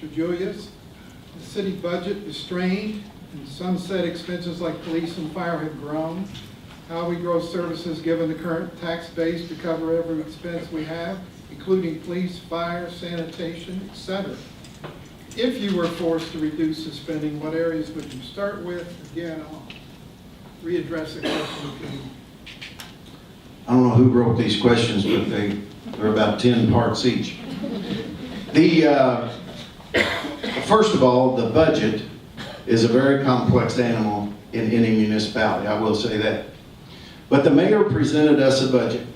Mr. Julius. The city budget is strained, and some said expenses like police and fire have grown. How we grow services given the current tax base to cover every expense we have, including police, fire, sanitation, etc. If you were forced to reduce the spending, what areas would you start with? Again, I'll readdress the question if you. I don't know who wrote these questions, but they're about 10 parts each. First of all, the budget is a very complex animal in any municipality, I will say that. But the mayor presented us a budget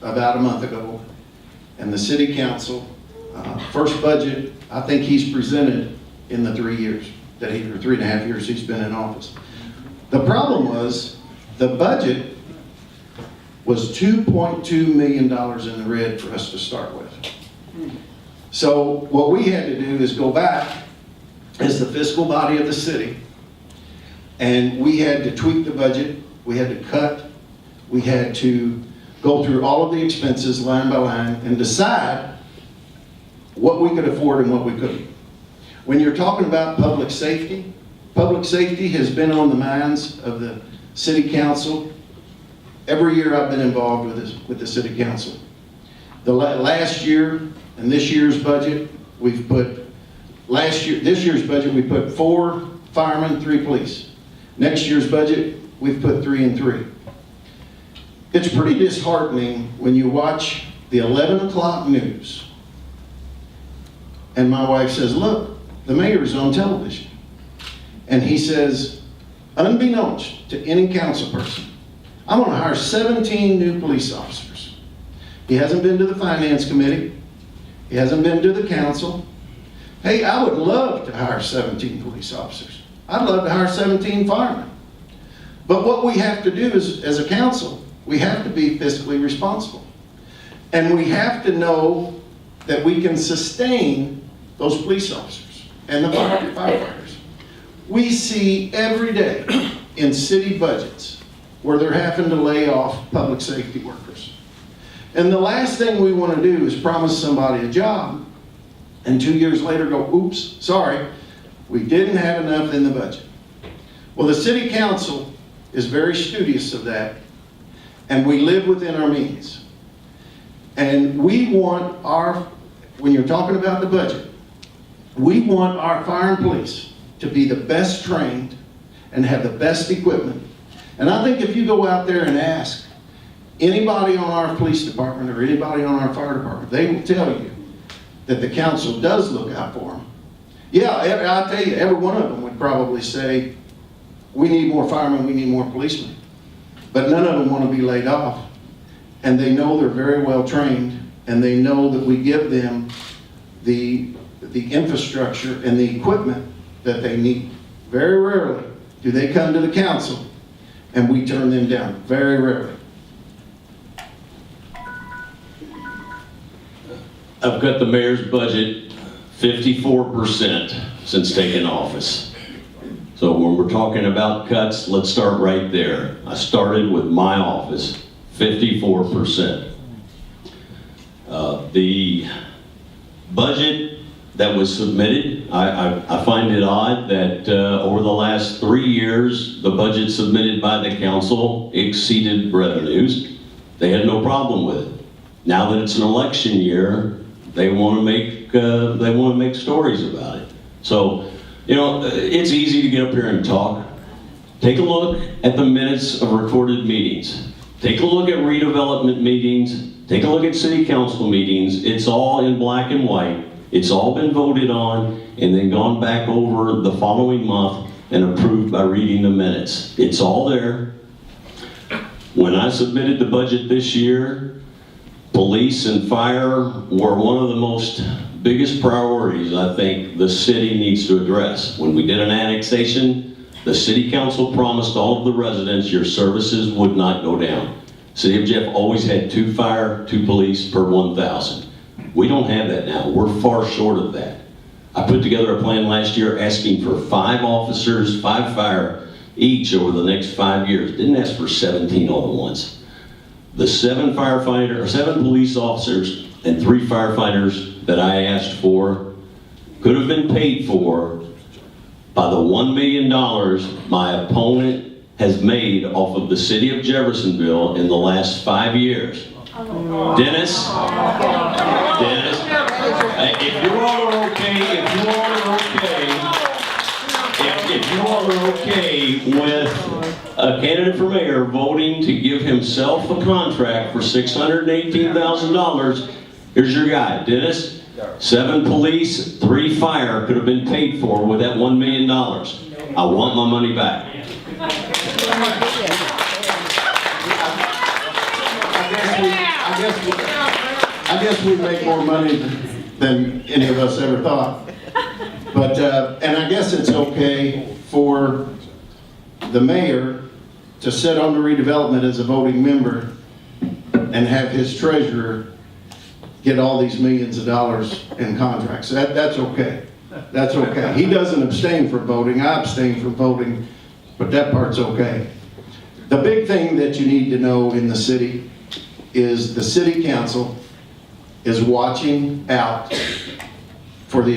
about a month ago, and the city council, first budget I think he's presented in the 3 years, or 3.5 years he's been in office. The problem was, the budget was $2.2 million in the red for us to start with. So what we had to do is go back as the fiscal body of the city, and we had to tweak the budget, we had to cut, we had to go through all of the expenses line by line and decide what we could afford and what we couldn't. When you're talking about public safety has been on the minds of the city council every year I've been involved with the city council. Last year and this year's budget, this year's budget we put 4 firemen, 3 police. Next year's budget, we've put 3 and 3. It's pretty disheartening when you watch the 11 o'clock news and my wife says, look, the mayor's on television. And he says, unbeknownst to any council person, I'm going to hire 17 new police officers. He hasn't been to the finance committee. He hasn't been to the council. Hey, I would love to hire 17 police officers. I'd love to hire 17 firemen. But what we have to do is, as a council, we have to be fiscally responsible. And we have to know that we can sustain those police officers and the firefighters. We see every day in city budgets where they're having to lay off public safety workers. And the last thing we want to do is promise somebody a job and 2 years later go, oops, sorry, we didn't have enough in the budget. Well, the city council is very studious of that, and we live within our means. And we want when you're talking about the budget, we want our fire and police to be the best trained and have the best equipment. And I think if you go out there and ask anybody on our police department or anybody on our fire department, they will tell you that the council does look out for them. Yeah, I'll tell you, every one of them would probably say, we need more firemen, we need more policemen. But none of them want to be laid off. And they know they're very well trained, and they know that we give them the infrastructure and the equipment that they need. Very rarely do they come to the council and we turn them down. Very rarely. I've cut the mayor's budget 54% since taking office. So when we're talking about cuts, let's start right there. I started with my office, 54%. The budget that was submitted, I find it odd that over the last 3 years, the budget submitted by the council exceeded revenues. They had no problem with it. Now that it's an election year, they want to make stories about it. So, you know, it's easy to get up here and talk. Take a look at the minutes of recorded meetings. Take a look at redevelopment meetings. Take a look at city council meetings. It's all in black and white. It's all been voted on and then gone back over the following month and approved by reading the minutes. It's all there. When I submitted the budget this year, police and fire were one of the most biggest priorities I think the city needs to address. When we did an annexation, the city council promised all of the residents your services would not go down. City of Jeff always had 2 fire, 2 police per 1,000. We don't have that now. We're far short of that. I put together a plan last year asking for 5 officers, 5 fire each over the next 5 years. Didn't ask for 17 all at once. The 7 police officers and 3 firefighters that I asked for could have been paid for by the $1 million my opponent has made off of the city of Jeffersonville in the last 5 years. Dennis, if you all are okay, if you all are okay with a candidate for mayor voting to give himself a contract for $618,000, here's your guy, Dennis. 7 police, 3 fire could have been paid for with that $1 million. I want my money back. I guess we make more money than any of us ever thought. But, and I guess it's okay for the mayor to sit on the redevelopment as a voting member and have his treasurer get all these millions of dollars in contracts. That's okay. That's okay. He doesn't abstain from voting. I abstain from voting, but that part's okay. The big thing that you need to know in the city is the city council is watching out for the